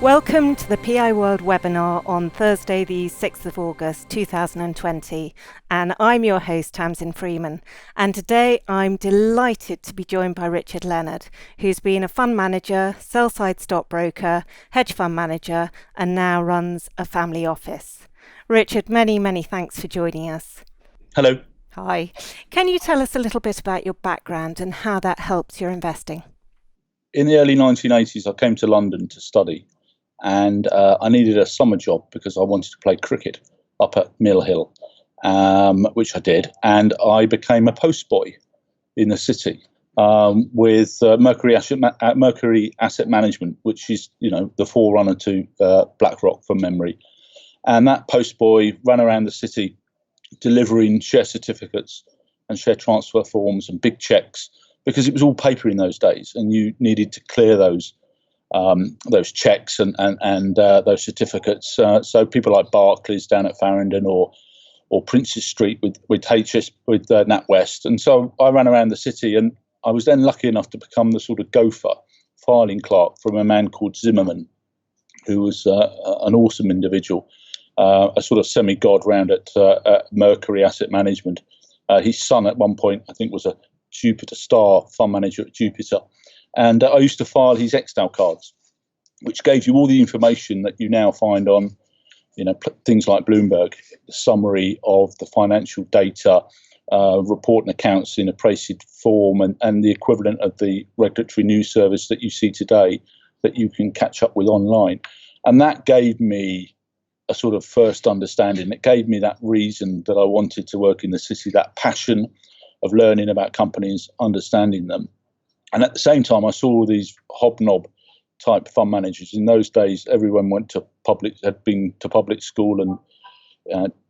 Welcome to the PIWORLD webinar on Thursday the 6th of August 2020, and I'm your host Tamsin Freeman, and today I'm delighted to be joined by Richard Leonard, who's been a fund manager, sell-side stockbroker, hedge fund manager, and now runs a family office. Richard, many thanks for joining us. Hello. Hi. Can you tell us a little bit about your background and how that helps your investing? In the early 1980s, I came to London to study. And I needed a summer job because I wanted to play cricket up at Mill Hill, which I did. And I became a postboy in the city with Mercury Asset Management, which is, the forerunner to BlackRock from memory. And that postboy ran around the city delivering share certificates and share transfer forms and big checks because it was all paper in those days, and you needed to clear those checks and those certificates. So people like Barclays down at Farringdon or Princes Street with NatWest. And so I ran around the city, and I was then lucky enough to become the sort of gopher filing clerk from a man called Zimmerman, who was an awesome individual, a sort of semi-god round at Mercury Asset Management. His son at one point, I think, was a Jupiter Star fund manager at Jupiter. And I used to file his Excel cards, which gave you all the information that you now find on, things like Bloomberg, the summary of the financial data, report and accounts in a preceded form, and the equivalent of the regulatory news service that you see today that you can catch up with online. And that gave me a sort of first understanding. It gave me that reason that I wanted to work in the city, that passion of learning about companies, understanding them. And at the same time, I saw these hobnob type fund managers. In those days, everyone had been to public school and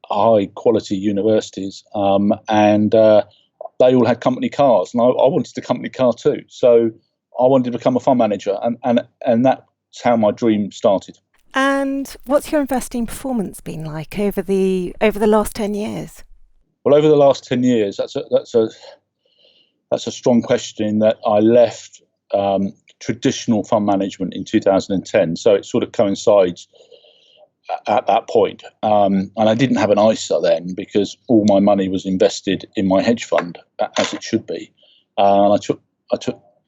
high quality universities, and they all had company cars, and I wanted a company car too. So I wanted to become a fund manager, and that's how my dream started. And what's your investing performance been like over the last 10 years? Well, over the last 10 years, that's a strong question, in that I left traditional fund management in 2010. So it sort of coincides at that point. And I didn't have an ISA then because all my money was invested in my hedge fund, as it should be. And I took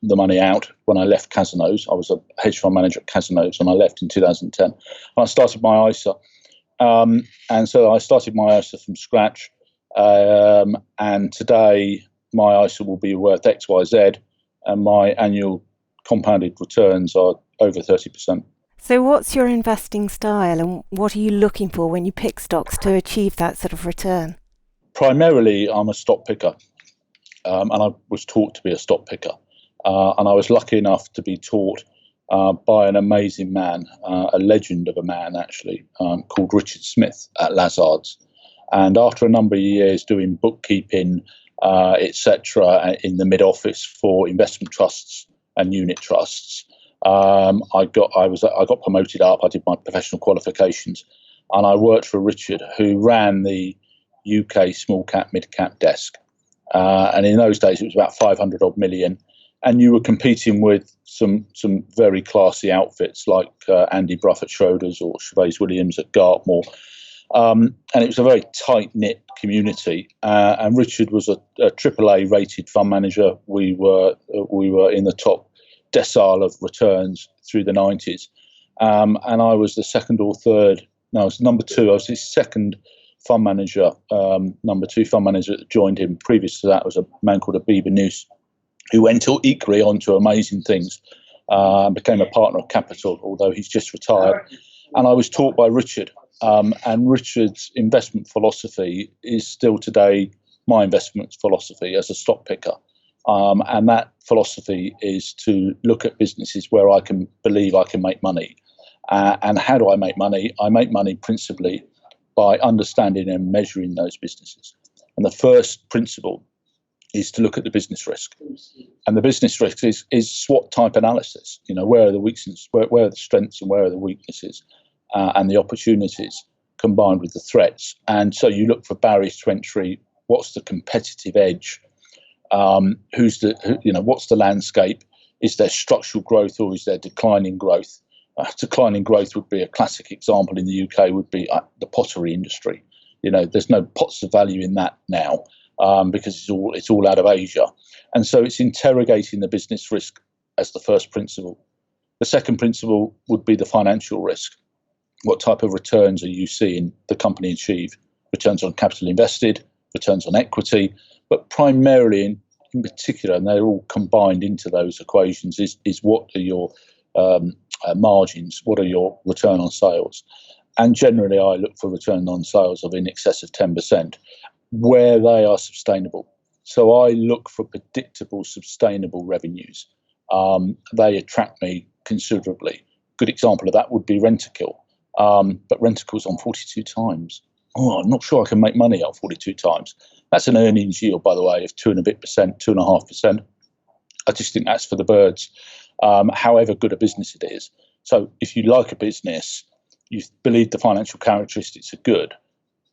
the money out when I left Casinos. I was a hedge fund manager at Casinos, and I left in 2010. And I started my ISA. And so I started my ISA from scratch. And today, my ISA will be worth XYZ, and my annual compounded returns are over 30%. So what's your investing style, and what are you looking for when you pick stocks to achieve that sort of return? Primarily, I'm a stock picker, and I was taught to be a stock picker. And I was lucky enough to be taught by an amazing man, a legend of a man actually, called Richard Smith at Lazard's. And after a number of years doing bookkeeping, etc., in the mid office for investment trusts and unit trusts, I got promoted up. I did my professional qualifications, and I worked for Richard, who ran the UK small cap, mid cap desk. And in those days, it was about 500 odd million, and you were competing with some very classy outfits like Andy Bruff at Schroders or Chavez Williams at Gartmore. And it was a very tight-knit community, and Richard was a AAA rated fund manager. We were in the top decile of returns through the 90s, and I was the second or third. No, I was number two. I was his second fund manager, number two fund manager that joined him. Previous to that was a man called Abiba Noose, who went equally on to amazing things, became a partner of Capital, although he's just retired. And I was taught by Richard. And Richard's investment philosophy is still today my investment philosophy as a stock picker. And that philosophy is to look at businesses where I can believe I can make money. And how do I make money? I make money principally by understanding and measuring those businesses. And the first principle is to look at the business risk. And the business risk is SWOT type analysis. Where are the weaknesses, where are the strengths and where are the weaknesses? And the opportunities combined with the threats. And so you look for barriers to entry. What's the competitive edge? What's the landscape? Is there structural growth or is there declining growth? declining growth would be a classic example in the UK, would be the pottery industry. There's no pots of value in that now, because it's all out of Asia. And so it's interrogating the business risk as the first principle. The second principle would be the financial risk. What type of returns are you seeing the company achieve? Returns on capital invested, returns on equity, but primarily in particular, and they're all combined into those equations, is what are your margins, what are your return on sales? And generally, I look for return on sales of in excess of 10%, where they are sustainable. So I look for predictable, sustainable revenues. They attract me considerably. Good example of that would be Rentokil. But Rentokil's on 42 times. I'm not sure I can make money at 42 times. That's an earnings yield, by the way, of 2.5%. I just think that's for the birds, however good a business it is. So if you like a business, you believe the financial characteristics are good,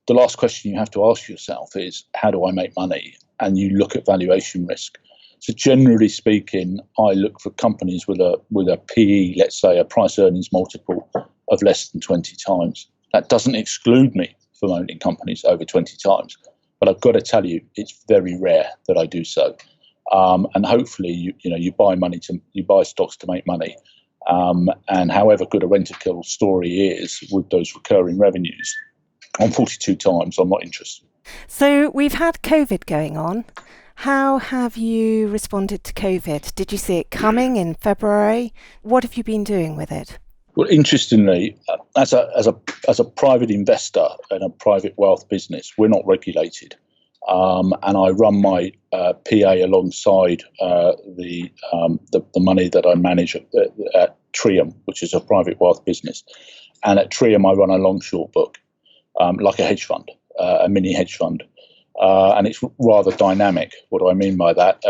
the last question you have to ask yourself is, how do I make money? And you look at valuation risk. So generally speaking, I look for companies with a PE, let's say a price earnings multiple of less than 20 times. That doesn't exclude me from owning companies over 20 times, but I've got to tell you, it's very rare that I do so. And hopefully, you buy stocks to make money. And however good a Rentokil story is with those recurring revenues, on 42 times, I'm not interested. So we've had COVID going on. How have you responded to COVID? Did you see it coming in February? What have you been doing with it? Well, interestingly, as a private investor in a private wealth business, we're not regulated, and I run my PA alongside the money that I manage at Trium, which is a private wealth business. And at Trium, I run a long-short book, like a hedge fund, a mini hedge fund. And it's rather dynamic. What do I mean by that?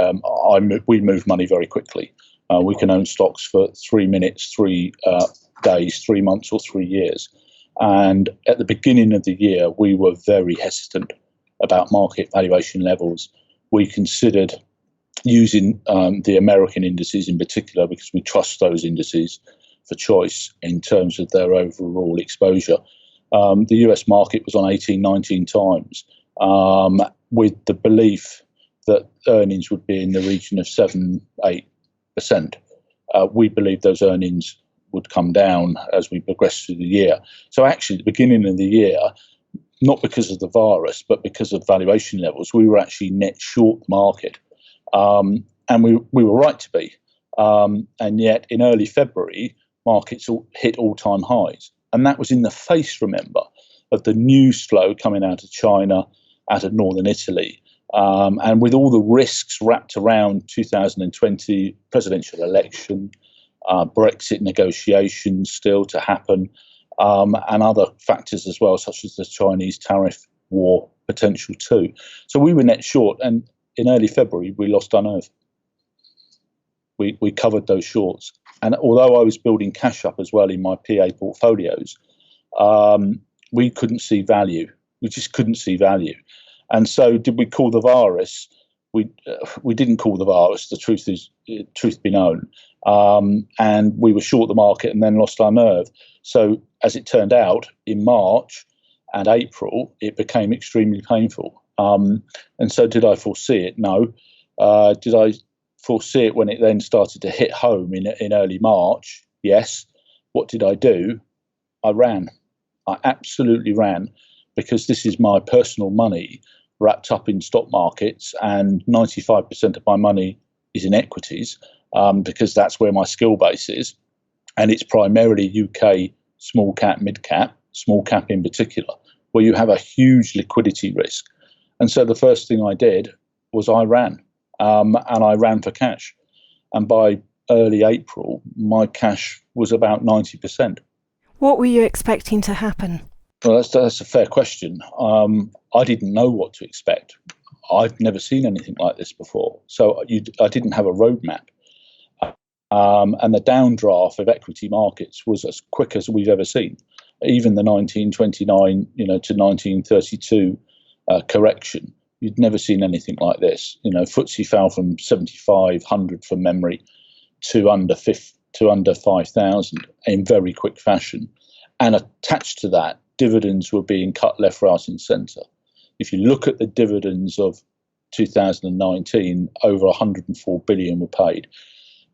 We move money very quickly. We can own stocks for 3 minutes, 3 days, 3 months, or 3 years. And at the beginning of the year, we were very hesitant about market valuation levels. We considered using the American indices in particular, because we trust those indices for choice in terms of their overall exposure. The US market was on 18, 19 times. With the belief that earnings would be in the region of 7-8%. We believe those earnings would come down as we progress through the year. So actually, at the beginning of the year, not because of the virus, but because of valuation levels, we were actually net short the market. And we were right to be. And yet, in early February, markets hit all-time highs. And that was in the face, remember, of the news flow coming out of China, out of northern Italy, and with all the risks wrapped around 2020 presidential election, Brexit negotiations still to happen, and other factors as well, such as the Chinese tariff war potential too. So we were net short, and in early February, we lost our nerve. We covered those shorts. And although I was building cash up as well in my PA portfolios, we couldn't see value. We just couldn't see value. And so did we call the virus? We didn't call the virus. The truth be known. And we were short the market and then lost our nerve. So as it turned out, in March and April, it became extremely painful. And so did I foresee it? No. Did I foresee it when it then started to hit home in early March? Yes. What did I do? I ran. I absolutely ran, because this is my personal money wrapped up in stock markets, and 95% of my money is in equities, because that's where my skill base is. And it's primarily UK small cap, mid cap, small cap in particular, where you have a huge liquidity risk. And so the first thing I did was I ran, and I ran for cash. And by early April, my cash was about 90%. What were you expecting to happen? Well, that's a fair question. I didn't know what to expect. I'd never seen anything like this before. So I didn't have a roadmap. And the downdraft of equity markets was as quick as we've ever seen. Even the 1929, to 1932 correction, you'd never seen anything like this. FTSE fell from 7,500 from memory to under to under 5,000 in very quick fashion. And attached to that, dividends were being cut left, right and centre. If you look at the dividends of 2019, over 104 billion were paid.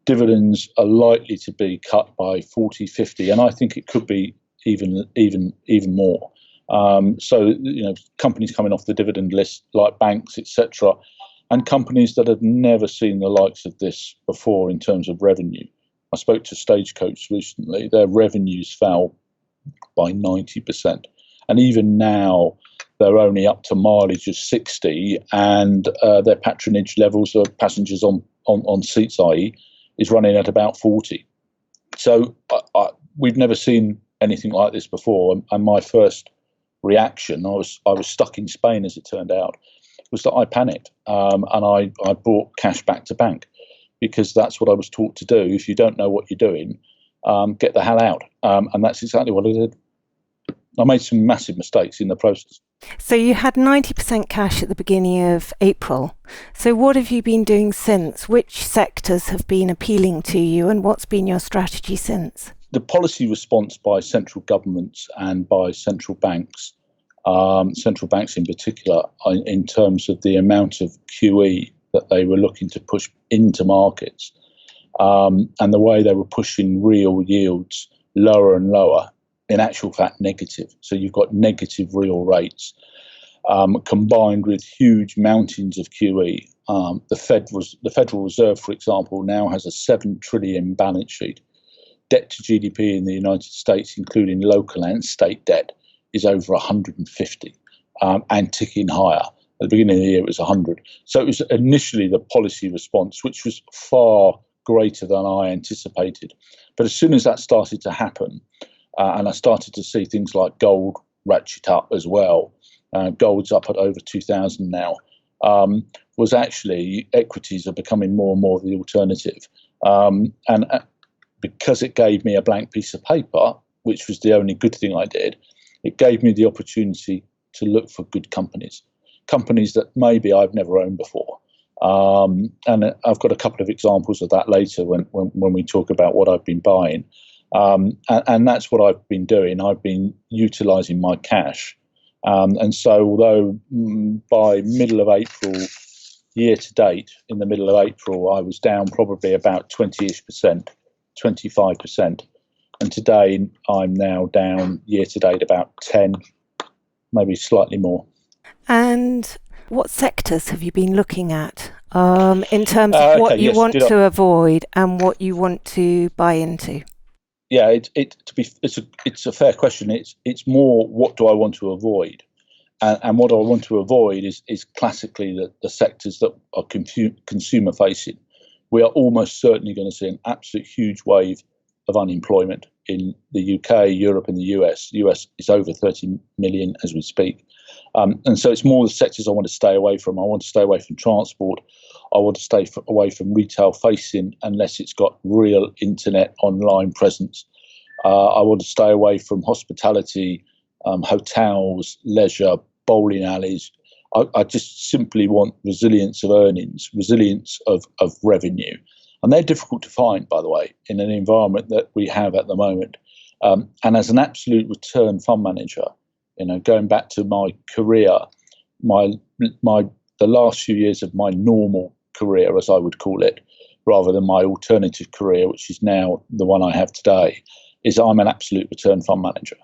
Dividends are likely to be cut by 40, 50, and I think it could be even more. So, companies coming off the dividend list like banks, etc., and companies that have never seen the likes of this before in terms of revenue. I spoke to Stagecoach recently. Their revenues fell by 90%. And even now, they're only up to mileage of 60, and their patronage levels of passengers on seats, i.e., is running at about 40. So we've never seen anything like this before. And my first reaction, I was stuck in Spain, as it turned out, was that I panicked and I brought cash back to bank, because that's what I was taught to do. If you don't know what you're doing, get the hell out. And that's exactly what I did. I made some massive mistakes in the process. So you had 90% cash at the beginning of April. So what have you been doing since? Which sectors have been appealing to you, and what's been your strategy since? The policy response by central governments and by central banks in particular, in terms of the amount of QE that they were looking to push into markets, and the way they were pushing real yields lower and lower, in actual fact negative. So you've got negative real rates combined with huge mountains of QE. The Federal Reserve, for example, now has a 7 trillion balance sheet. Debt to GDP in the United States, including local and state debt, is over 150 and ticking higher. At the beginning of the year, it was 100. So it was initially the policy response, which was far greater than I anticipated. But as soon as that started to happen, and I started to see things like gold ratchet up as well, gold's up at over 2,000 now, was actually equities are becoming more and more the alternative. And because it gave me a blank piece of paper, which was the only good thing I did, it gave me the opportunity to look for good companies that maybe I've never owned before. And I've got a couple of examples of that later when we talk about what I've been buying. And that's what I've been doing. I've been utilising my cash. And so although by middle of April, year to date, in the middle of April, I was down probably about 20-ish%, 25%. And today I'm now down year to date about 10, maybe slightly more. And what sectors have you been looking at in terms of what you want to avoid and what you want to buy into? Yeah, it's a fair question. It's more, what do I want to avoid, and what I want to avoid is classically the sectors that are consumer facing. We are almost certainly going to see an absolute huge wave of unemployment in the UK, Europe, and the US. The US is over 30 million as we speak, and so it's more the sectors I want to stay away from. I want to stay away from transport. I want to stay away from retail facing unless it's got real internet online presence. I want to stay away from hospitality, hotels, leisure, bowling alleys. I just simply want resilience of earnings, resilience of revenue. And they're difficult to find, by the way, in an environment that we have at the moment. And as an absolute return fund manager, going back to my career, the last few years of my normal career, as I would call it, rather than my alternative career, which is now the one I have today, is I'm an absolute return fund manager.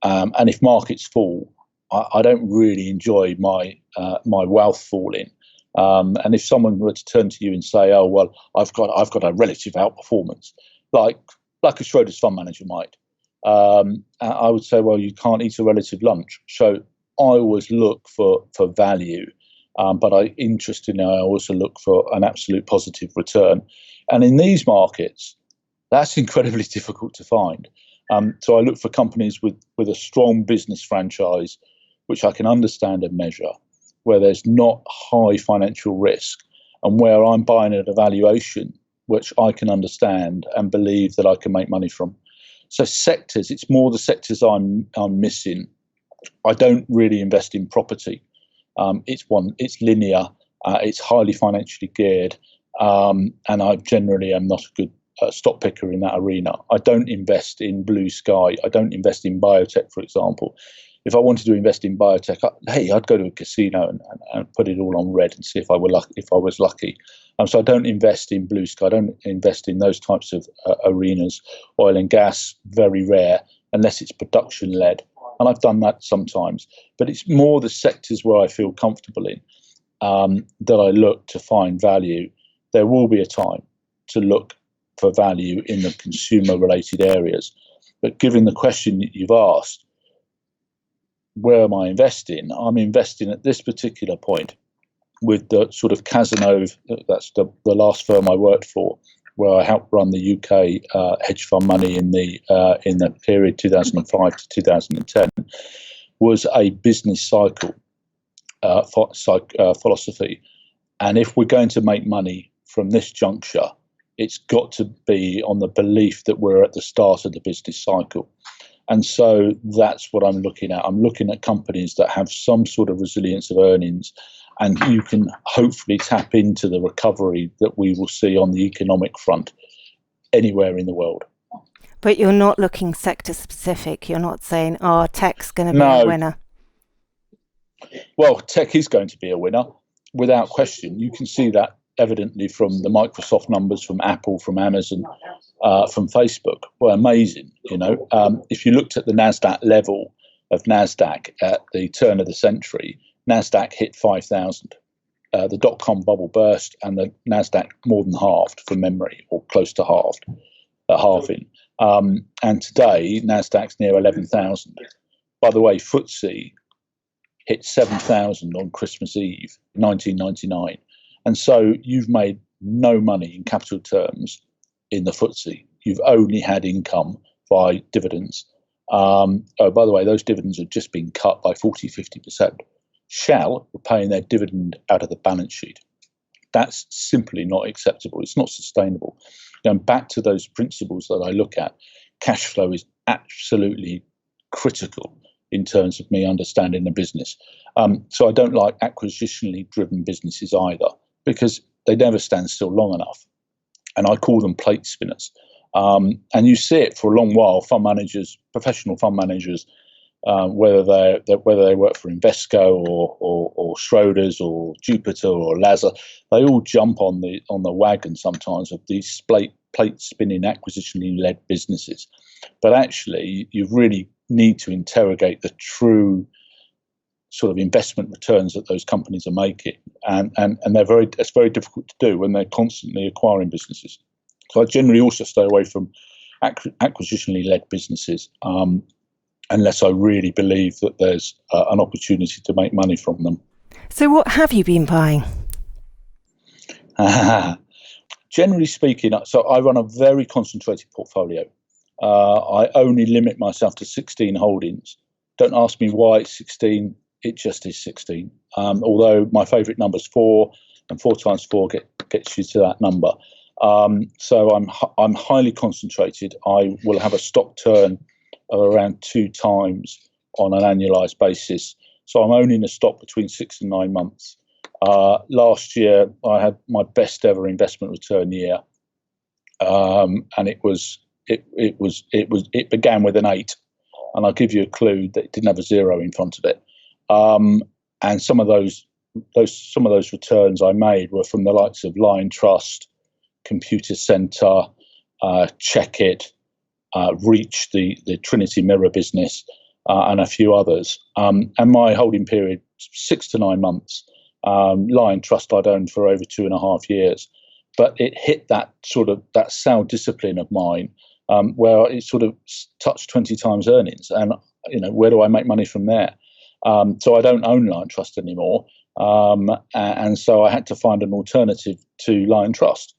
And if markets fall, I don't really enjoy my wealth falling. And if someone were to turn to you and say, "Oh well, I've got a relative outperformance," like a Schroders fund manager might, I would say, "Well, you can't eat a relative lunch." So I always look for value. But interestingly, I also look for an absolute positive return. And in these markets, that's incredibly difficult to find. So I look for companies with a strong business franchise, which I can understand and measure, where there's not high financial risk, and where I'm buying at a valuation which I can understand and believe that I can make money from. So sectors, it's more the sectors I'm missing. I don't really invest in property. It's linear, it's highly financially geared, and I generally am not stock picker in that arena. I don't invest in blue sky. I don't invest in biotech, for example. If I wanted to invest in biotech, I'd go to a casino and put it all on red and see if I was lucky. So I don't invest in blue sky. I don't invest in those types of arenas. Oil and gas, very rare, unless it's production led. And I've done that sometimes. But it's more the sectors where I feel comfortable in that I look to find value. There will be a time to look for value in the consumer related areas. But given the question that you've asked, where am I investing? I'm investing at this particular point with the sort of Cazenove, that's the last firm I worked for, where I helped run the UK hedge fund money in the period 2005 to 2010, was a business cycle philosophy. And if we're going to make money from this juncture, it's got to be on the belief that we're at the start of the business cycle. And so that's what I'm looking at. I'm looking at companies that have some sort of resilience of earnings, and you can hopefully tap into the recovery that we will see on the economic front anywhere in the world. But you're not looking sector specific. You're not saying, tech's going to be a winner. Well, tech is going to be a winner, without question. You can see that evidently from the Microsoft numbers, from Apple, from Amazon, from Facebook. Well, amazing. If you looked at the NASDAQ level of NASDAQ at the turn of the century, NASDAQ hit 5,000. The dot-com bubble burst and the NASDAQ more than halved from memory, or close to halving. And today, NASDAQ's near 11,000. By the way, FTSE hit 7,000 on Christmas Eve, 1999. And so you've made no money in capital terms in the FTSE. You've only had income by dividends. By the way, those dividends have just been cut by 40-50%. Shell were paying their dividend out of the balance sheet. That's simply not acceptable. It's not sustainable. Going back to those principles that I look at, cash flow is absolutely critical in terms of me understanding the business. So I don't like acquisitionally driven businesses either, because they never stand still long enough. And I call them plate spinners. And you see it for a long while. Fund managers, professional fund managers, whether they work for Invesco or Schroders or Jupiter or Lazar, they all jump on the wagon sometimes of these plate spinning acquisitionally led businesses. But actually, you really need to interrogate the true sort of investment returns that those companies are making, and it's very difficult to do when they're constantly acquiring businesses. So I generally also stay away from acquisitionally led businesses unless I really believe that there's an opportunity to make money from them. So what have you been buying? Generally speaking, so I run a very concentrated portfolio. I only limit myself to 16 holdings. Don't ask me why it's 16. It just is 16. Although my favourite number is 4, and 4 times 4 gets you to that number. So I'm highly concentrated. I will have a stock turn of around 2 times on an annualised basis. So I'm owning a stock between 6 and 9 months. Last year I had my best ever investment return year, and it began with an 8, and I'll give you a clue that it didn't have a 0 in front of it. And some of those returns I made were from the likes of Lion Trust, Computer Centre, Checkit, Reach, the Trinity Mirror business, and a few others. And my holding period, 6 to 9 months. Lion Trust I'd owned for over 2.5 years, but it hit that sound discipline of mine, where it sort of touched 20 times earnings, and where do I make money from there? So I don't own Lion Trust anymore, and so I had to find an alternative to Lion Trust,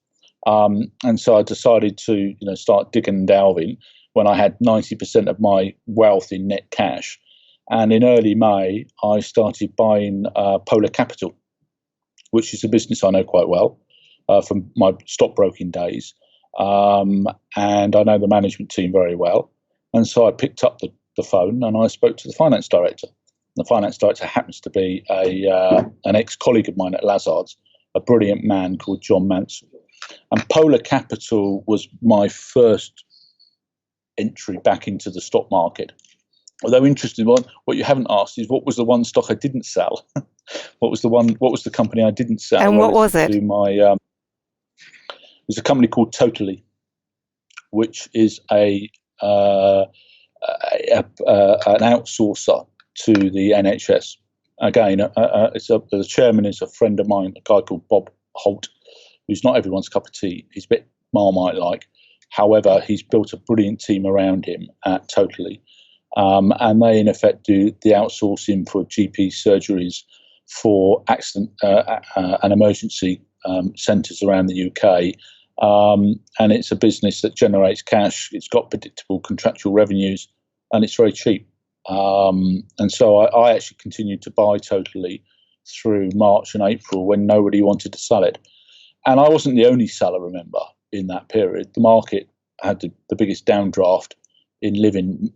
and so I decided to start digging and delving when I had 90% of my wealth in net cash. And in early May, I started buying POLR Capital, which is a business I know quite well from my stockbroking days. And I know the management team very well. And so I picked up the phone and I spoke to the finance director. The finance director happens to be an ex-colleague of mine at Lazard's, a brilliant man called John Mansell. And Polar Capital was my first entry back into the stock market. Although interesting, what you haven't asked is what was the one stock I didn't sell? What was the company I didn't sell? And what was it? There's a company called Totally, which is an outsourcer to the NHS. Again, the chairman is a friend of mine, a guy called Bob Holt, who's not everyone's cup of tea. He's a bit Marmite-like. However, he's built a brilliant team around him at Totally. And they, in effect, do the outsourcing for GP surgeries for accident and emergency centres around the UK. And it's a business that generates cash. It's got predictable contractual revenues, and it's very cheap. And so I actually continued to buy Totally through March and April when nobody wanted to sell it. And I wasn't the only seller, remember, in that period. The market had the biggest downdraft in living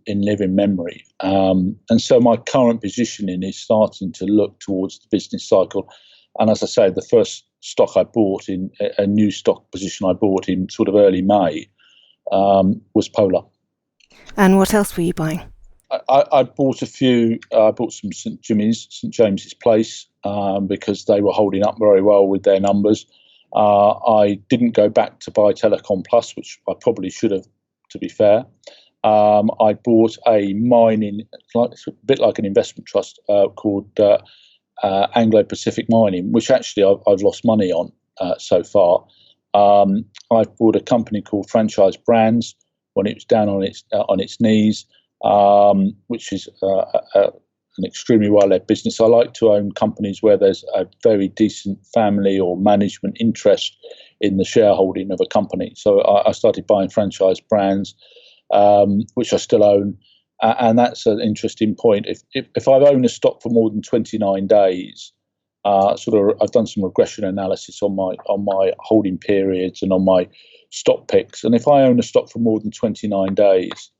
memory. And so my current positioning is starting to look towards the business cycle. And as I say, the first stock I bought in a new stock position I bought in sort of early May was Polar. And what else were you buying? I bought a few. I bought some St James's Place, because they were holding up very well with their numbers. I didn't go back to buy Telecom Plus, which I probably should have, to be fair. I bought a mining, it's a bit like an investment trust, called Anglo-Pacific Mining, which actually I've lost money on so far. I've bought a company called Franchise Brands when it was down on its knees, which is an extremely well-led business. I like to own companies where there's a very decent family or management interest in the shareholding of a company. So I started buying Franchise Brands, which I still own, and that's an interesting point. If I've owned a stock for more than 29 days, I've done some regression analysis on my holding periods and on my stock picks, and if I own a stock for more than 29 days,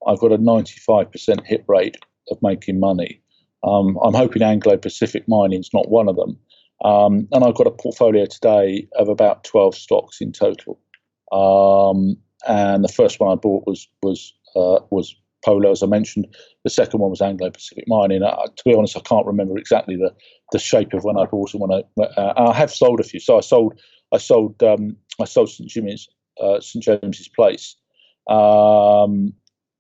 I've got a 95% hit rate of making money. I'm hoping Anglo-Pacific Mining's not one of them, and I've got a portfolio today of about 12 stocks in total. And the first one I bought was Polar, as I mentioned. The second one was Anglo-Pacific Mining. To be honest, I can't remember exactly the shape of when I bought them. I have sold a few. So I sold St James's Place.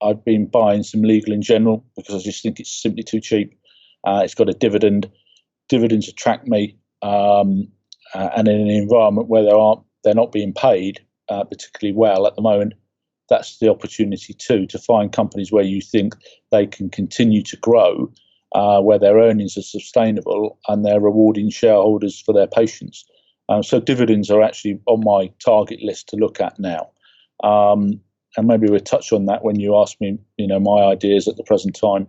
I've been buying some Legal and General because I just think it's simply too cheap. It's got a dividend. Dividends attract me, and in an environment where they're not being paid particularly well at the moment, that's the opportunity to find companies where you think they can continue to grow, where their earnings are sustainable and they're rewarding shareholders for their patience. So dividends are actually on my target list to look at now. And maybe we'll touch on that when you ask me, my ideas at the present time.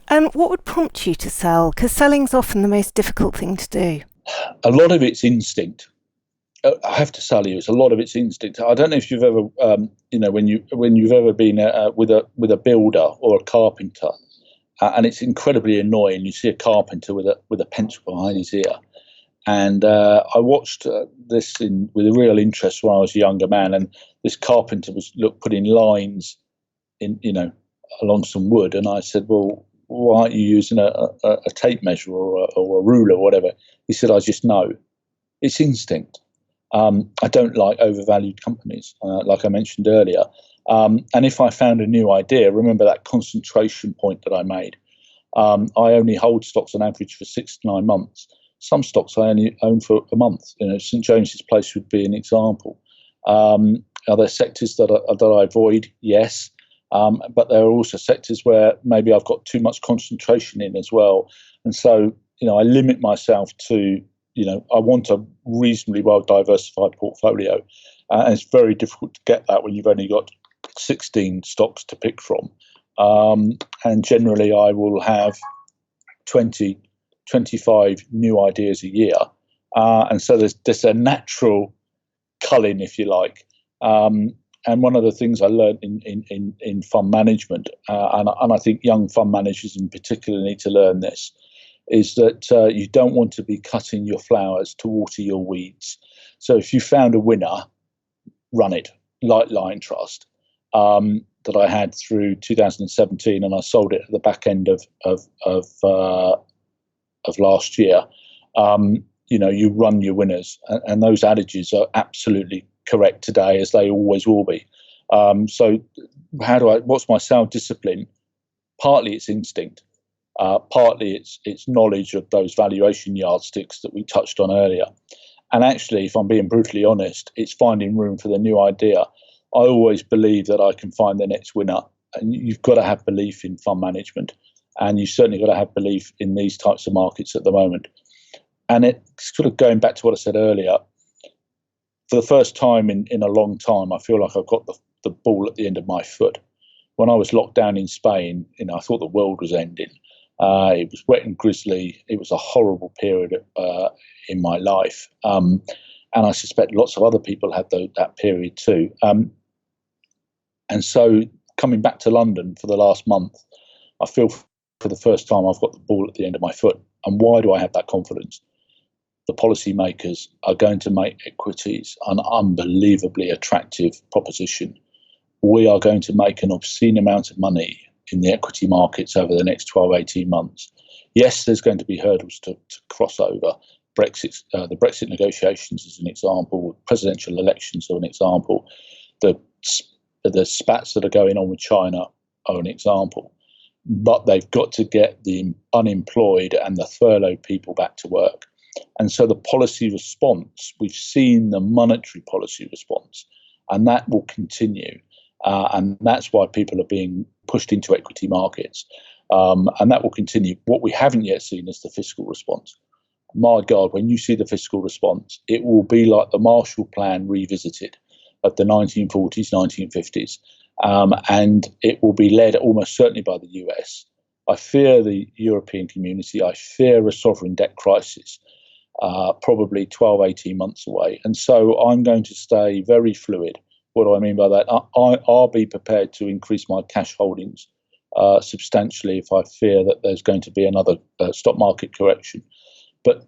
And what would prompt you to sell? Because selling's often the most difficult thing to do. A lot of it's instinct. I have to tell you, a lot of it's instinct. I don't know if you've ever, when you've ever been with a builder or a carpenter, and it's incredibly annoying. You see a carpenter with a pencil behind his ear, and I watched this with a real interest when I was a younger man. And this carpenter was putting lines in, along some wood, and I said, "Well, why aren't you using a tape measure or a ruler or whatever?" He said, "I just know. It's instinct." I don't like overvalued companies, like I mentioned earlier. And if I found a new idea, remember that concentration point that I made. I only hold stocks on average for 6 to 9 months. Some stocks I only own for a month. St James's Place would be an example. Are there sectors that I avoid? Yes. But there are also sectors where maybe I've got too much concentration in as well. And so, I limit myself to, I want a reasonably well diversified portfolio. And it's very difficult to get that when you've only got 16 stocks to pick from. And generally I will have 20, 25 new ideas a year. And so there's a natural culling, if you like. And one of the things I learned in fund management, and I think young fund managers in particular need to learn this, is that you don't want to be cutting your flowers to water your weeds. So if you found a winner, run it, like Lion Trust, that I had through 2017, and I sold it at the back end of last year. You run your winners, and those adages are absolutely correct today, as they always will be. So what's my sound discipline? Partly it's instinct, partly it's knowledge of those valuation yardsticks that we touched on earlier. And actually, if I'm being brutally honest, it's finding room for the new idea. I always believe that I can find the next winner, and you've got to have belief in fund management, and you've certainly got to have belief in these types of markets at the moment. And it's sort of going back to what I said earlier. For the first time in a long time, I feel like I've got the ball at the end of my foot. When I was locked down in Spain, I thought the world was ending. It was wet and grizzly. It was a horrible period in my life. And I suspect lots of other people had that period too. And so coming back to London for the last month, I feel for the first time I've got the ball at the end of my foot. And why do I have that confidence? The policymakers are going to make equities an unbelievably attractive proposition. We are going to make an obscene amount of money in the equity markets over the next 12, 18 months. Yes, there's going to be hurdles to cross over. The Brexit negotiations is an example. Presidential elections are an example. The spats that are going on with China are an example. But they've got to get the unemployed and the furloughed people back to work. And so the policy response, we've seen the monetary policy response, and that will continue. And that's why people are being pushed into equity markets. And that will continue. What we haven't yet seen is the fiscal response. My God, when you see the fiscal response, it will be like the Marshall Plan revisited of the 1940s, 1950s. And it will be led almost certainly by the US. I fear the European community. I fear a sovereign debt crisis, probably 12, 18 months away. And so I'm going to stay very fluid. What do I mean by that? I'll be prepared to increase my cash holdings substantially if I fear that there's going to be another stock market correction. But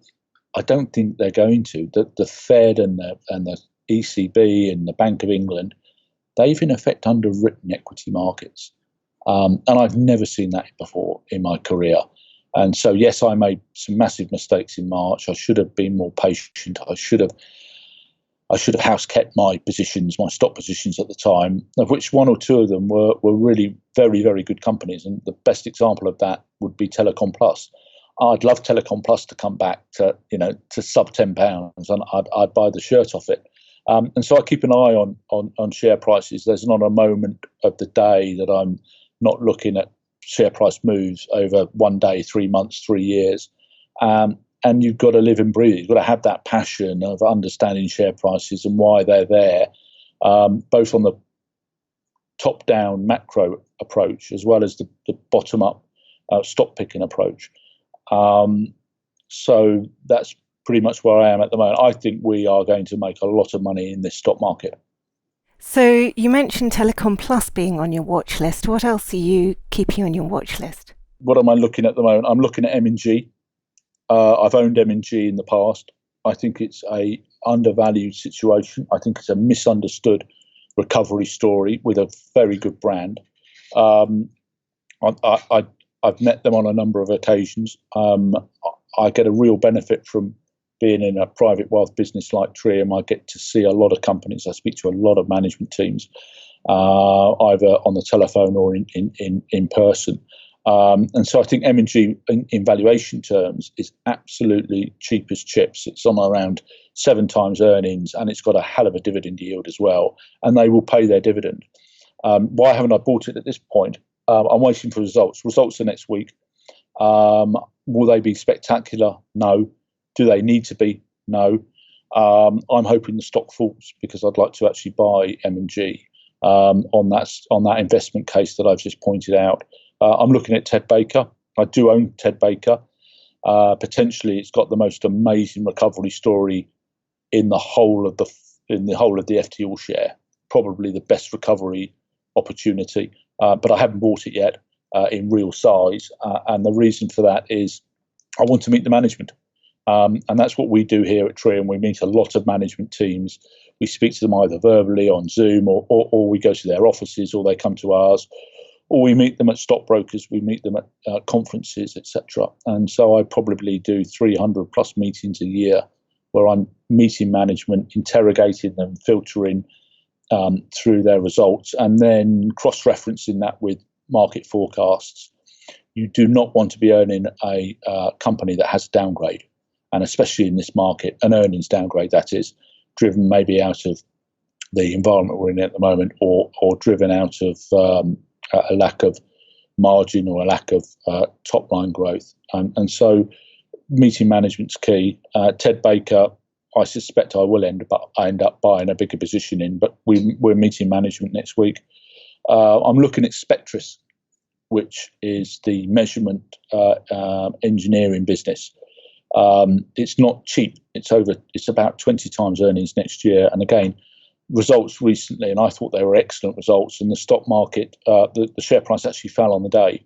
I don't think they're going to. The Fed and the ECB and the Bank of England, they've in effect underwritten equity markets. And I've never seen that before in my career. And so, yes, I made some massive mistakes in March. I should have been more patient. I should have house kept my positions, my stock positions at the time, of which one or two of them were really very, very good companies. And the best example of that would be Telecom Plus. I'd love Telecom Plus to come back to sub £10, and I'd buy the shirt off it. And so I keep an eye on share prices. There's not a moment of the day that I'm not looking at share price moves over 1 day, 3 months, 3 years. And you've got to live and breathe. You've got to have that passion of understanding share prices and why they're there, both on the top-down macro approach as well as the bottom-up stock picking approach. So that's pretty much where I am at the moment. I think we are going to make a lot of money in this stock market. So you mentioned Telecom Plus being on your watch list. What else are you keeping on your watch list? What am I looking at the moment? I'm looking at M&G. I've owned M&G in the past. I think it's a undervalued situation. I think it's a misunderstood recovery story with a very good brand. I've met them on a number of occasions. I get a real benefit from being in a private wealth business like Trium. I get to see a lot of companies. I speak to a lot of management teams, either on the telephone or in person. And so I think M&G in valuation terms is absolutely cheap as chips. It's on around 7 times earnings, and it's got a hell of a dividend yield as well. And they will pay their dividend. Why haven't I bought it at this point? I'm waiting for results. Results are next week. Will they be spectacular? No. Do they need to be? No. I'm hoping the stock falls because I'd like to actually buy M&G on that investment case that I've just pointed out. I'm looking at Ted Baker. I do own Ted Baker. Potentially, it's got the most amazing recovery story in the whole of the FTL share. Probably the best recovery opportunity, but I haven't bought it yet in real size. And the reason for that is I want to meet the management. And that's what we do here at TRI, and we meet a lot of management teams. We speak to them either verbally on Zoom or we go to their offices, or they come to ours, or we meet them at stockbrokers, we meet them at conferences, etc. And so I probably do 300 plus meetings a year where I'm meeting management, interrogating them, filtering through their results, and then cross-referencing that with market forecasts. You do not want to be owning a company that has a downgrade, and especially in this market, an earnings downgrade, that is, driven maybe out of the environment we're in at the moment, or driven out of a lack of margin or a lack of top line growth. And so meeting management's key. Ted Baker, I suspect I will end up buying a bigger position in, but we're meeting management next week. I'm looking at Spectris, which is the measurement engineering business. It's not cheap. It's about 20 times earnings next year. And again, results recently, and I thought they were excellent results. And the stock market, the share price actually fell on the day,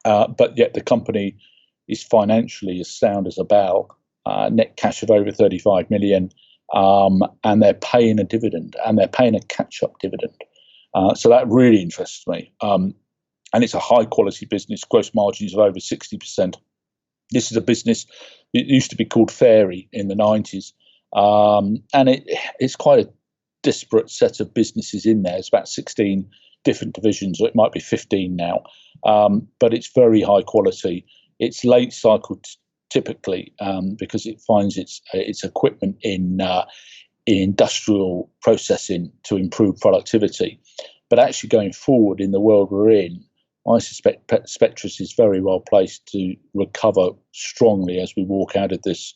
but yet the company is financially as sound as a bell. Net cash of over 35 million, and they're paying a dividend, and they're paying a catch-up dividend. So that really interests me. And it's a high-quality business, gross margins of over 60%. This is a business, it used to be called Fairy in the 90s, and it's quite a disparate set of businesses in there. It's about 16 different divisions, or it might be 15 now, but it's very high quality. It's late cycle typically, because it finds its equipment in industrial processing to improve productivity. But actually going forward in the world we're in, I suspect Spectris is very well placed to recover strongly as we walk out of these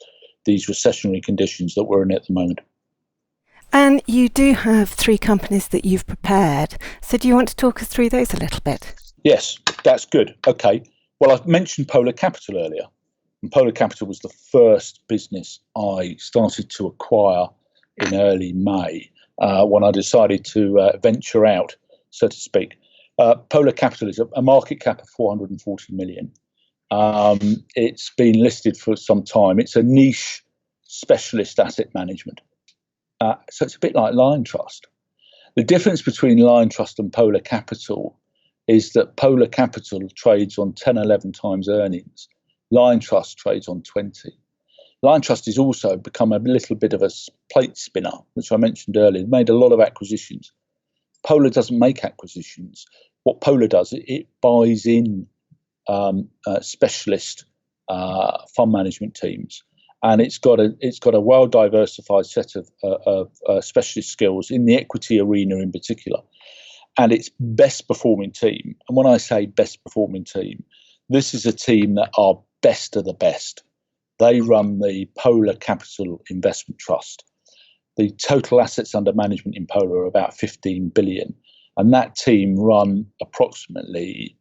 recessionary conditions that we're in at the moment. And you do have 3 companies that you've prepared. So do you want to talk us through those a little bit? Yes, that's good. Okay. Well, I've mentioned Polar Capital earlier. And Polar Capital was the first business I started to acquire in early May, when I decided to venture out, so to speak. Polar Capital is a market cap of 440 million. It's been listed for some time. It's a niche specialist asset management. So it's a bit like Lion Trust. The difference between Lion Trust and Polar Capital is that Polar Capital trades on 10, 11 times earnings. Lion Trust trades on 20. Lion Trust has also become a little bit of a plate spinner, which I mentioned earlier. It made a lot of acquisitions. Polar doesn't make acquisitions. What Polar does, it buys in specialist fund management teams, and it's got a well diversified set of specialist skills in the equity arena in particular, and its best performing team. And when I say best performing team, this is a team that are best of the best. They run the Polar Capital Investment Trust. The total assets under management in Polar are about 15 billion, and that team run approximately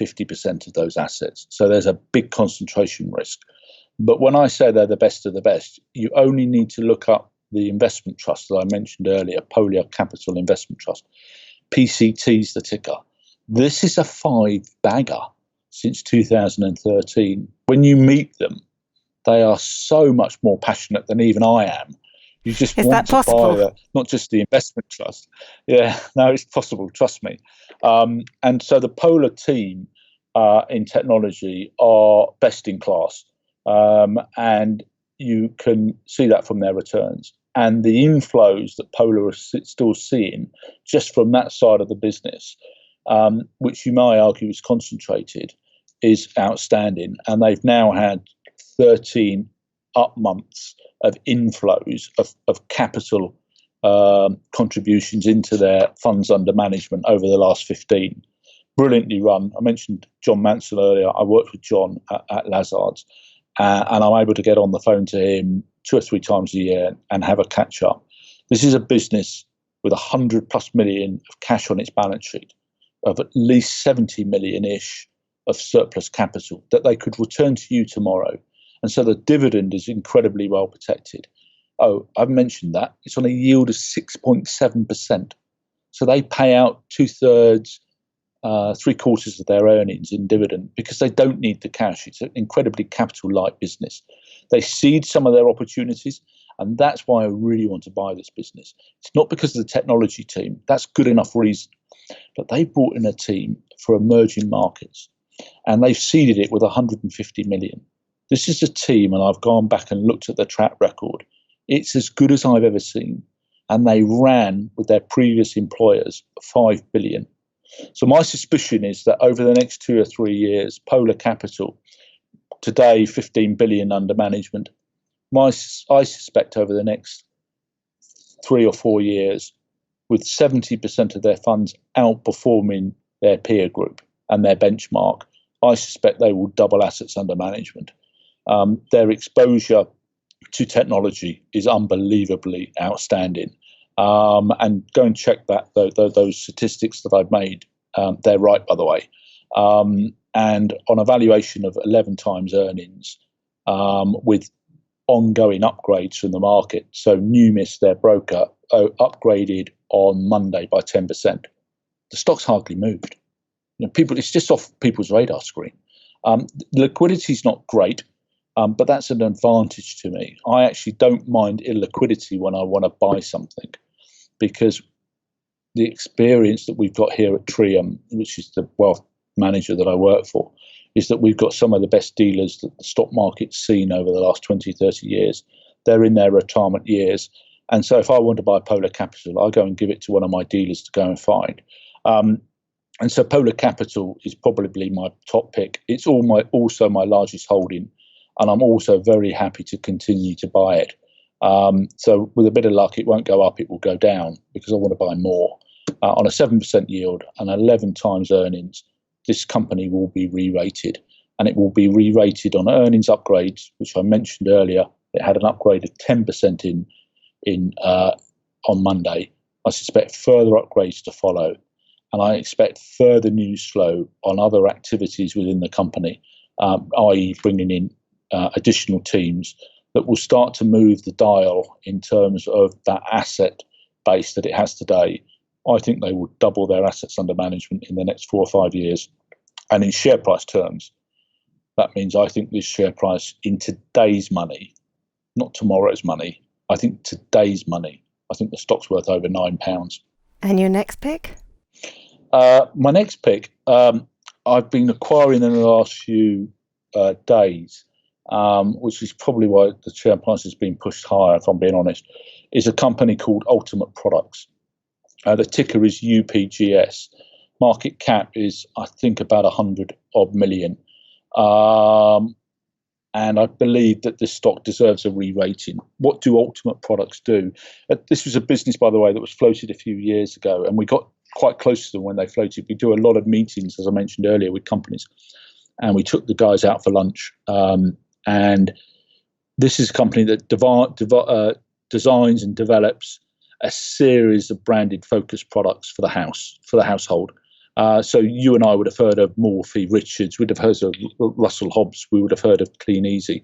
50% of those assets. So there's a big concentration risk. But when I say they're the best of the best, you only need to look up the investment trust that I mentioned earlier, Polar Capital Investment Trust. PCT is the ticker. This is a 5-bagger since 2013. When you meet them, they are so much more passionate than even I am. You just want to buy not just the investment trust. Yeah, no, it's possible. Trust me. And so the Polar team in technology are best in class, and you can see that from their returns. And the inflows that Polar are still seeing just from that side of the business, which you may argue is concentrated, is outstanding. And they've now had 13 up months of inflows of capital contributions into their funds under management over the last 15. Brilliantly run. I mentioned John Mansell earlier. I worked with John at Lazard's, and I'm able to get on the phone to him 2 or 3 times a year and have a catch up. This is a business with 100+ million of cash on its balance sheet, of at least 70 million-ish of surplus capital that they could return to you tomorrow. And so the dividend is incredibly well protected. Oh, I've mentioned that. It's on a yield of 6.7%. So they pay out 2/3, 3/4 of their earnings in dividend because they don't need the cash. It's an incredibly capital light business. They seed some of their opportunities, and that's why I really want to buy this business. It's not because of the technology team. That's good enough reason. But they brought in a team for emerging markets, and they've seeded it with 150 million. This is a team, and I've gone back and looked at the track record. It's as good as I've ever seen. And they ran with their previous employers 5 billion. So my suspicion is that over the next 2 or 3 years, Polar Capital, today 15 billion under management, I suspect over the next 3 or 4 years, with 70% of their funds outperforming their peer group and their benchmark, I suspect they will double assets under management. Their exposure to technology is unbelievably outstanding. And go and check those statistics that I've made. They're right, by the way. And on a valuation of 11 times earnings, with ongoing upgrades from the market. So Numis, their broker, upgraded on Monday by 10%. The stock's hardly moved. It's just off people's radar screen. Liquidity is not great. But that's an advantage to me. I actually don't mind illiquidity when I want to buy something, because the experience that we've got here at Trium, which is the wealth manager that I work for, is that we've got some of the best dealers that the stock market's seen over the last 20, 30 years. They're in their retirement years. And so if I want to buy Polar Capital, I go and give it to one of my dealers to go and find. And so Polar Capital is probably my top pick. It's also my largest holding. And I'm also very happy to continue to buy it. So with a bit of luck, it won't go up, it will go down, because I want to buy more. On a 7% yield and 11 times earnings, this company will be re-rated. And it will be re-rated on earnings upgrades, which I mentioned earlier. It had an upgrade of 10% on Monday. I suspect further upgrades to follow. And I expect further news flow on other activities within the company, i.e. bringing in additional teams that will start to move the dial in terms of that asset base that it has today. I think they will double their assets under management in the next 4 or 5 years. And in share price terms, that means I think this share price in today's money, not tomorrow's money, I think today's money, I think the stock's worth over £9. And your next pick? My next pick, I've been acquiring in the last few days, which is probably why the share price has been pushed higher, if I'm being honest, is a company called Ultimate Products. The ticker is UPGS. Market cap is, I think, about 100 odd million. And I believe that this stock deserves a re-rating. What do Ultimate Products do? This was a business, by the way, that was floated a few years ago, and we got quite close to them when they floated. We do a lot of meetings, as I mentioned earlier, with companies, and we took the guys out for lunch. And this is a company that designs and develops a series of branded focused products for the household. So you and I would have heard of Morphe, Richards, we'd have heard of Russell Hobbs, we would have heard of Clean Easy.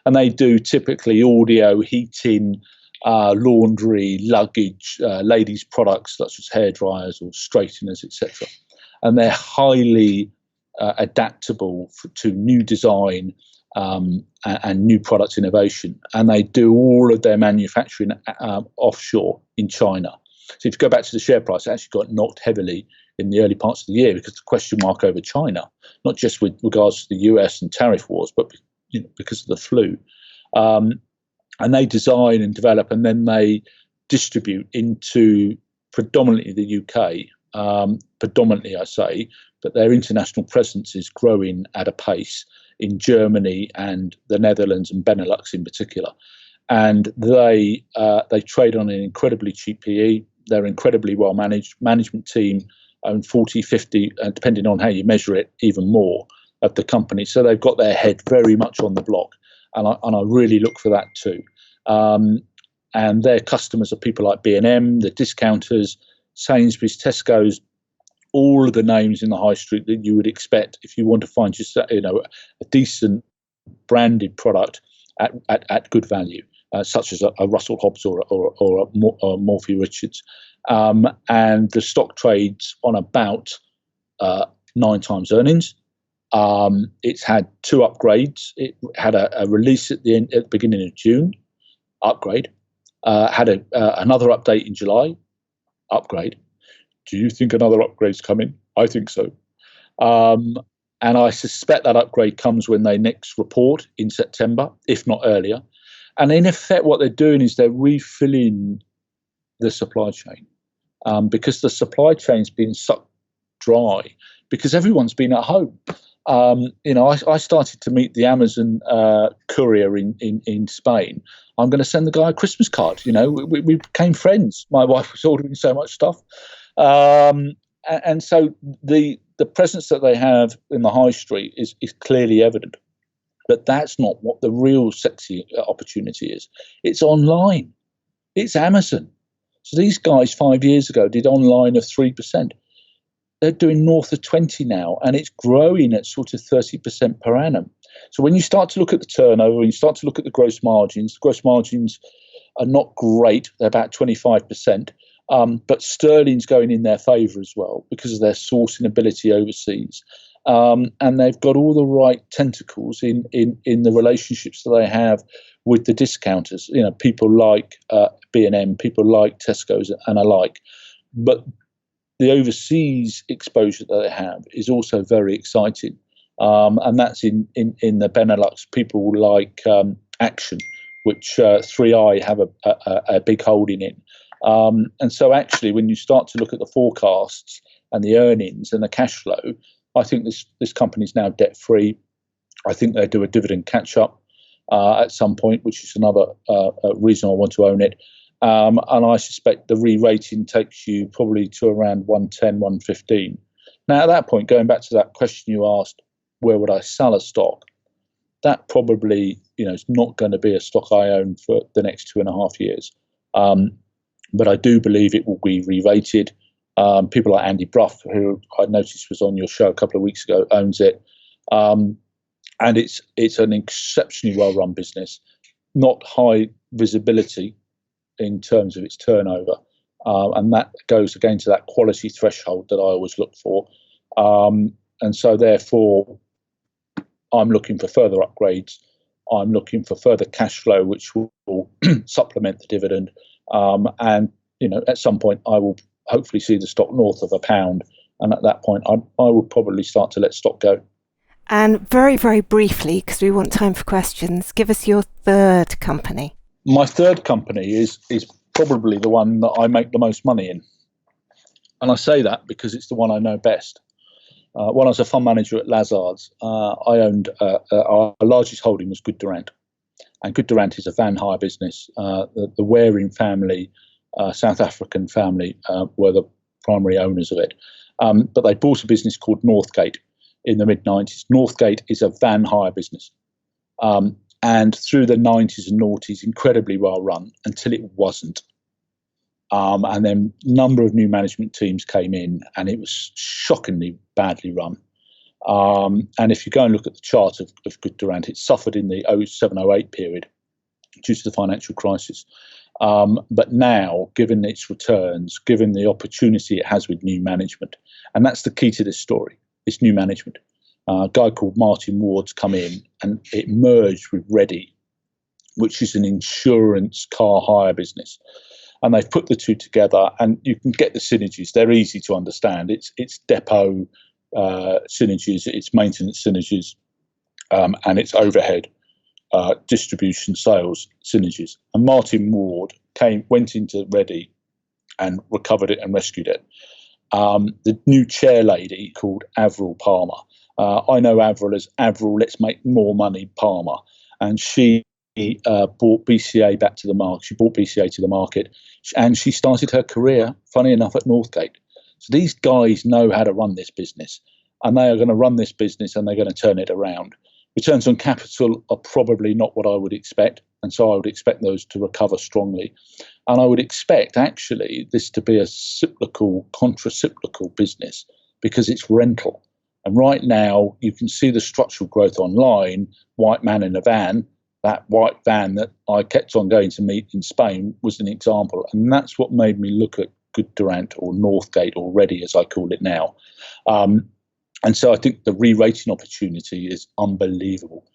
And they do typically audio, heating, laundry, luggage, ladies' products such as hairdryers or straighteners, etc. And they're highly adaptable to new design and new product innovation. And they do all of their manufacturing offshore in China. So if you go back to the share price, it actually got knocked heavily in the early parts of the year because the question mark over China, not just with regards to the US and tariff wars, but because of the flu. And they design and develop, and then they distribute into predominantly the UK, predominantly I say, but their international presence is growing at a pace in Germany and the Netherlands and Benelux in particular. And they trade on an incredibly cheap PE. They're incredibly well managed. Management team own 40, 50, and depending on how you measure it, even more of the company. So they've got their head very much on the block. And I really look for that too. And their customers are people like B&M, the discounters, Sainsbury's, Tesco's, all of the names in the high street that you would expect if you want to find just a decent branded product at good value, such as a Russell Hobbs or a Morphe Richards. And the stock trades on about 9 times earnings. It's had 2 upgrades. It had a release at the beginning of June, upgrade. Had another update in July, upgrade. Do you think another upgrade's coming? I think so. And I suspect that upgrade comes when they next report in September, if not earlier. And in effect, what they're doing is they're refilling the supply chain, because the supply chain's been sucked dry because everyone's been at home. I started to meet the Amazon courier in Spain. I'm going to send the guy a Christmas card. We became friends. My wife was ordering so much stuff. And so the presence that they have in the high street is clearly evident. But that's not what the real sexy opportunity is. It's online. It's Amazon. So these guys 5 years ago did online of 3%. They're doing north of 20 now, and it's growing at sort of 30% per annum. So when you start to look at the turnover, when you start to look at the gross margins are not great. They're about 25%. But sterling's going in their favour as well because of their sourcing ability overseas. And they've got all the right tentacles in the relationships that they have with the discounters, people like B&M, people like Tesco's and alike. But the overseas exposure that they have is also very exciting. And that's in the Benelux, people like Action, which 3i have a big holding in. And so actually, when you start to look at the forecasts and the earnings and the cash flow, I think this company is now debt-free. I think they do a dividend catch-up at some point, which is another reason I want to own it. And I suspect the re-rating takes you probably to around 110, 115. Now, at that point, going back to that question you asked, where would I sell a stock? That probably, is not going to be a stock I own for the next 2.5 years. But I do believe it will be re-rated. People like Andy Bruff, who I noticed was on your show a couple of weeks ago, owns it. And it's an exceptionally well-run business, not high visibility in terms of its turnover. And that goes again to that quality threshold that I always look for. And so therefore, I'm looking for further upgrades. I'm looking for further cash flow, which will supplement the dividend. And, at some point, I will hopefully see the stock north of £1. And at that point, I will probably start to let stock go. And very, very briefly, because we want time for questions, give us your third company. My third company is probably the one that I make the most money in. And I say that because it's the one I know best. When I was a fund manager at Lazard's, I owned our largest holding was Good Durant. And Good Durant is a van hire business. The Waring family, South African family, were the primary owners of it. But they bought a business called Northgate in the mid-90s. Northgate is a van hire business. And through the 90s and noughties, incredibly well run until it wasn't. And then a number of new management teams came in, and it was shockingly badly run. And if you go and look at the chart of Good Durant, it suffered in the 07-08 period due to the financial crisis. But now, given its returns, given the opportunity it has with new management, and that's the key to this story, it's new management. A guy called Martin Ward's come in, and it merged with Redde, which is an insurance car hire business. And they've put the two together, and you can get the synergies. They're easy to understand. It's depot synergies, it's maintenance synergies, and it's overhead distribution sales synergies. And Martin Ward went into Redde and recovered it and rescued it. The new chair lady called Avril Palmer. I know Avril as Avril, let's make more money Palmer. And she brought BCA back to the market. She brought BCA to the market, and she started her career, funny enough, at Northgate. So these guys know how to run this business, and they are going to run this business, and they're going to turn it around. Returns on capital are probably not what I would expect, and so I would expect those to recover strongly. And I would expect, actually, this to be a cyclical, contra-cyclical business because it's rental. And right now, you can see the structural growth online. White man in a van, that white van that I kept on going to meet in Spain was an example. And that's what made me look at Good Durant or Northgate or Redde, as I call it now. And so I think the re-rating opportunity is unbelievable.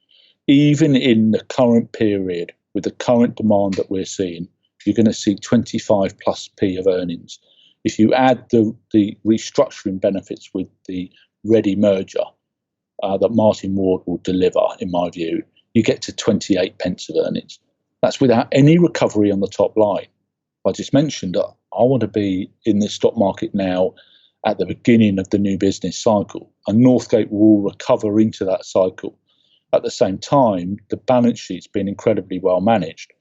Even in the current period, with the current demand that we're seeing, you're going to see 25 plus P of earnings. If you add the restructuring benefits with the Redde merger that Martin Ward will deliver, in my view, you get to 28 pence of earnings. That's without any recovery on the top line. I just mentioned that I want to be in the stock market now at the beginning of the new business cycle, and Northgate will recover into that cycle. At the same time, the balance sheet's been incredibly well managed.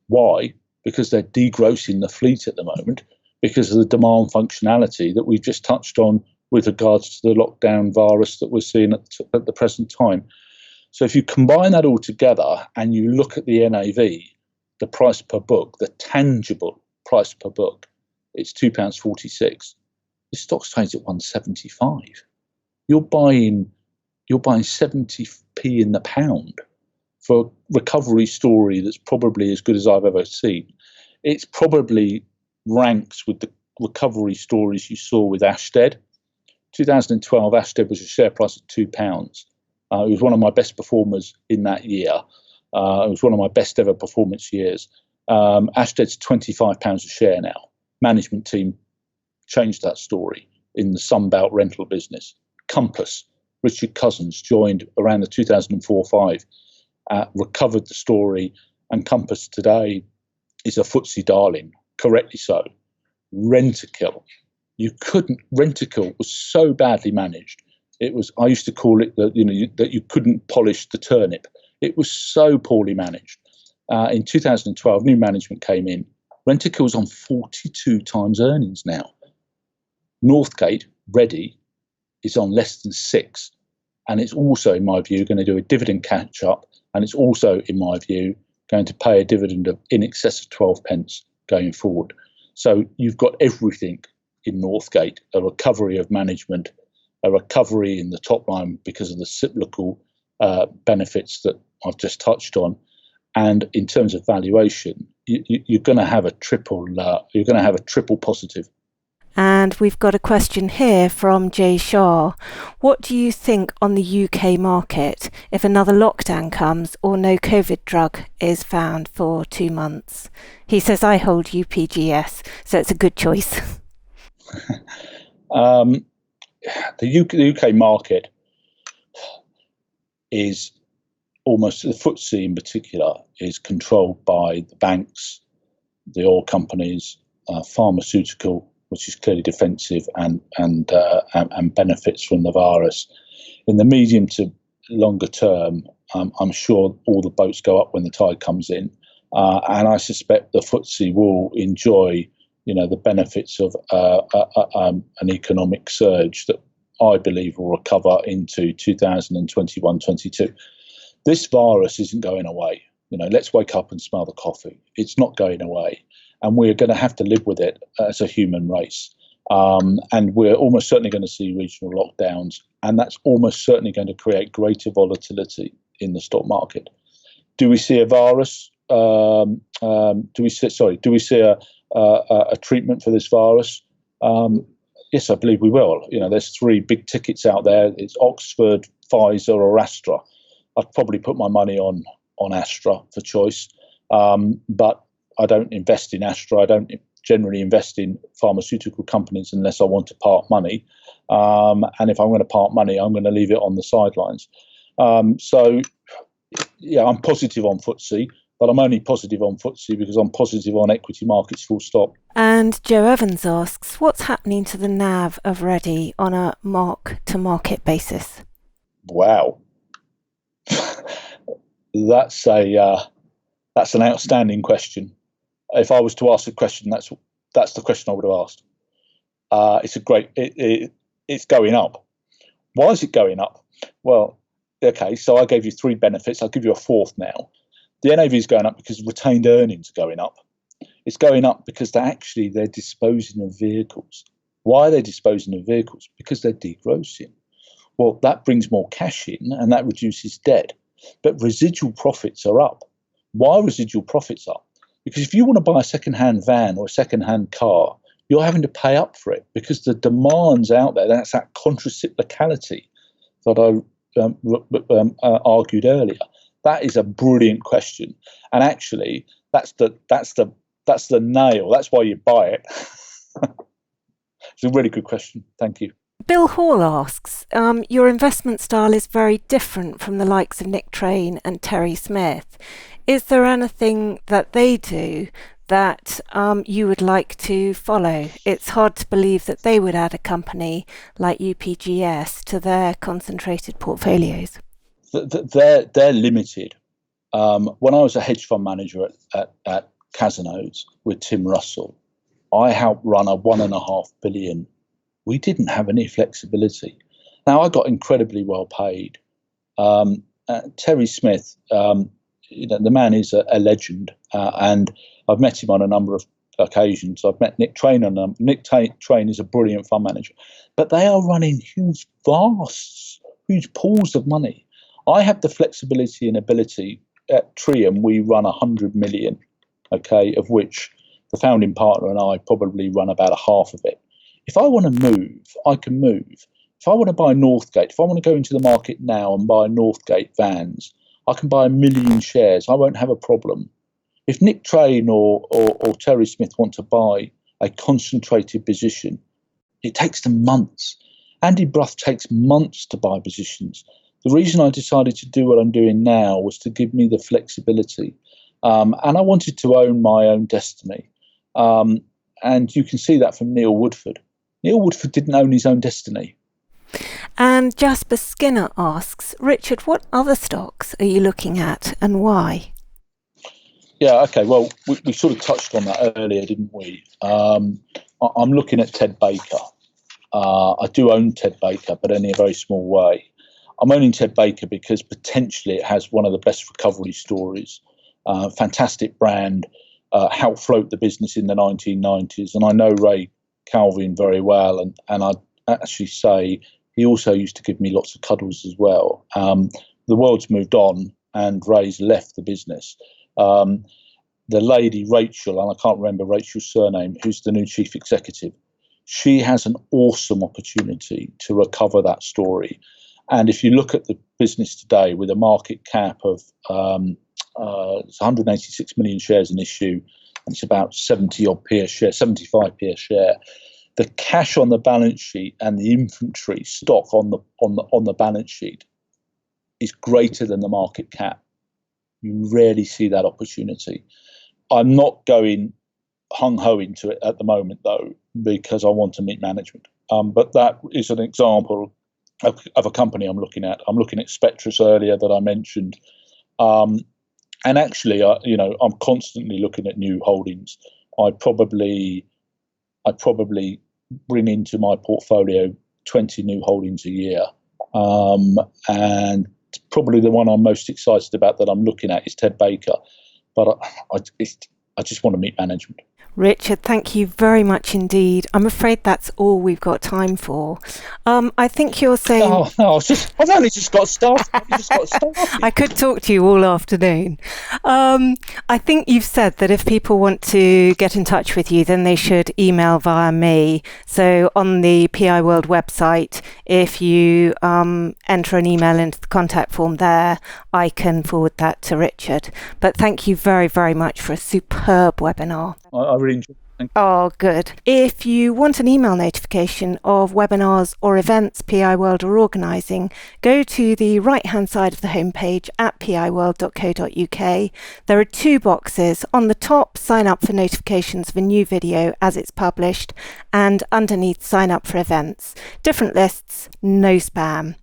Why? Because they're degrossing the fleet at the moment because of the demand functionality that we've just touched on with regards to the lockdown virus that we're seeing at the present time. So if you combine that all together and you look at the NAV, the price per book, the tangible price per book, it's £2.46. The stock's trades at 175. You're buying 70p in the pound for a recovery story that's probably as good as I've ever seen. It's probably ranks with the recovery stories you saw with Ashtead. 2012, Ashtead was a share price of £2. It was one of my best performers in that year. It was one of my best ever performance years. Ashtead's £25 a share now. Management team changed that story in the Sunbelt rental business. Compass, Richard Cousins joined around the 2004-5, recovered the story, and Compass today is a FTSE darling, correctly so. Rentokil, Rentokil was so badly managed. It was, I used to call it that you couldn't polish the turnip. It was so poorly managed. In 2012, new management came in. Rentokil was on 42 times earnings now. Northgate, Redde, is on less than 6. And it's also, in my view, going to do a dividend catch-up. And it's also, in my view, going to pay a dividend of in excess of 12 pence going forward. So you've got everything in Northgate, a recovery of management, a recovery in the top line because of the cyclical benefits that I've just touched on. And in terms of valuation, you're going to have a triple positive. And we've got a question here from Jay Shah. What do you think on the UK market if another lockdown comes or no COVID drug is found for 2 months? He says, I hold UPGS, so it's a good choice. The UK market is almost, the FTSE in particular, is controlled by the banks, the oil companies, pharmaceutical, which is clearly defensive and benefits from the virus. In the medium to longer term, I'm sure all the boats go up when the tide comes in, and I suspect the FTSE will enjoy, the benefits of an economic surge that I believe will recover into 2021-22. This virus isn't going away. Let's wake up and smell the coffee. It's not going away. And we're going to have to live with it as a human race. And we're almost certainly going to see regional lockdowns. And that's almost certainly going to create greater volatility in the stock market. Do we see a virus? Do we see a treatment for this virus? Yes, I believe we will. There's 3 big tickets out there. It's Oxford, Pfizer, or Astra. I'd probably put my money on Astra for choice. But I don't invest in Astra. I don't generally invest in pharmaceutical companies unless I want to park money. And if I'm going to park money, I'm going to leave it on the sidelines. So, yeah, I'm positive on FTSE, but I'm only positive on FTSE because I'm positive on equity markets, full stop. And Joe Evans asks, what's happening to the NAV of Redde on a mark-to-market basis? Wow. That's an outstanding question. If I was to ask a question, that's the question I would have asked. It's going up. Why is it going up? Well, okay, so I gave you 3 benefits. I'll give you a 4th now. The NAV is going up because retained earnings are going up. It's going up because they're disposing of vehicles. Why are they disposing of vehicles? Because they're degrossing. Well, that brings more cash in and that reduces debt. But residual profits are up. Why are residual profits up? Because if you want to buy a second-hand van or a second-hand car, you're having to pay up for it because the demand's out there. That's that contracyclicality. that I argued earlier? That is a brilliant question, and actually, that's the nail. That's why you buy it. It's a really good question. Thank you. Bill Hall asks, your investment style is very different from the likes of Nick Train and Terry Smith. Is there anything that they do that you would like to follow? It's hard to believe that they would add a company like UPGS to their concentrated portfolios. They're limited. When I was a hedge fund manager at Casinodes with Tim Russell, I helped run a $1.5 billion. We didn't have any flexibility. Now, I got incredibly well paid. Terry Smith, the man is a legend, and I've met him on a number of occasions. I've met Nick Train on them. Nick Train is a brilliant fund manager, but they are running huge pools of money. I have the flexibility and ability. At Trium, we run 100 million, of which the founding partner and I probably run about a half of it. If I want to move, I can move. If I want to buy Northgate, if I want to go into the market now and buy Northgate vans, I can buy 1 million shares. I won't have a problem. If Nick Train or Terry Smith want to buy a concentrated position, it takes them months. Andy Bruff takes months to buy positions. The reason I decided to do what I'm doing now was to give me the flexibility. And I wanted to own my own destiny. And you can see that from Neil Woodford. Neil Woodford didn't own his own destiny. And Jasper Skinner asks, Richard, what other stocks are you looking at and why? Yeah, okay. Well, we sort of touched on that earlier, didn't we? I'm looking at Ted Baker. I do own Ted Baker, but only in a very small way. I'm owning Ted Baker because potentially it has one of the best recovery stories. Fantastic brand, helped float the business in the 1990s. And I know Ray Calvin very well. And I'd actually say he also used to give me lots of cuddles as well. The world's moved on and Ray's left the business. The lady, Rachel, and I can't remember Rachel's surname, who's the new chief executive, she has an awesome opportunity to recover that story. And if you look at the business today with a market cap of it's 186 million shares in issue, and it's about 70-odd-p a share, 75p a share. The cash on the balance sheet and the inventory stock on the balance sheet is greater than the market cap. You rarely see that opportunity. I'm not going hung-ho into it at the moment, though, because I want to meet management. But that is an example of a company I'm looking at. I'm looking at Spectris earlier that I mentioned. And actually, I'm constantly looking at new holdings. I probably bring into my portfolio 20 new holdings a year. And probably the one I'm most excited about that I'm looking at is Ted Baker. But I just want to meet management. Richard, thank you very much indeed. I'm afraid that's all we've got time for. I think you're saying... I've only just got started. I could talk to you all afternoon. I think you've said that if people want to get in touch with you, then they should email via me. So on the PIWORLD website, if you enter an email into the contact form there, I can forward that to Richard. But thank you very, very much for a superb webinar. I really enjoyed it. Oh, good. If you want an email notification of webinars or events PIWORLD are organising, go to the right-hand side of the homepage at piworld.co.uk. There are 2 boxes. On the top, sign up for notifications of a new video as it's published, and underneath, sign up for events. Different lists, no spam.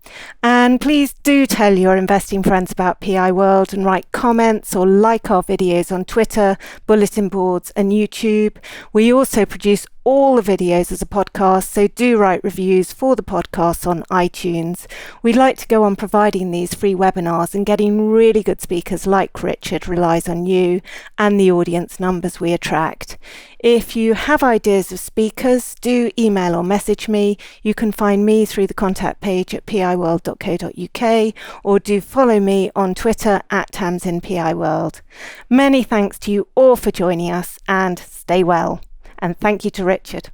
And please do tell your investing friends about PIWORLD and write comments or like our videos on Twitter, bulletin boards and YouTube. We also produce all the videos as a podcast, so do write reviews for the podcasts on iTunes. We'd like to go on providing these free webinars, and getting really good speakers like Richard relies on you and the audience numbers we attract. If you have ideas of speakers, do email or message me. You can find me through the contact page at piworld.co.uk, or do follow me on Twitter at TamsinPIWorld. Many thanks to you all for joining us, and stay well. And thank you to Richard.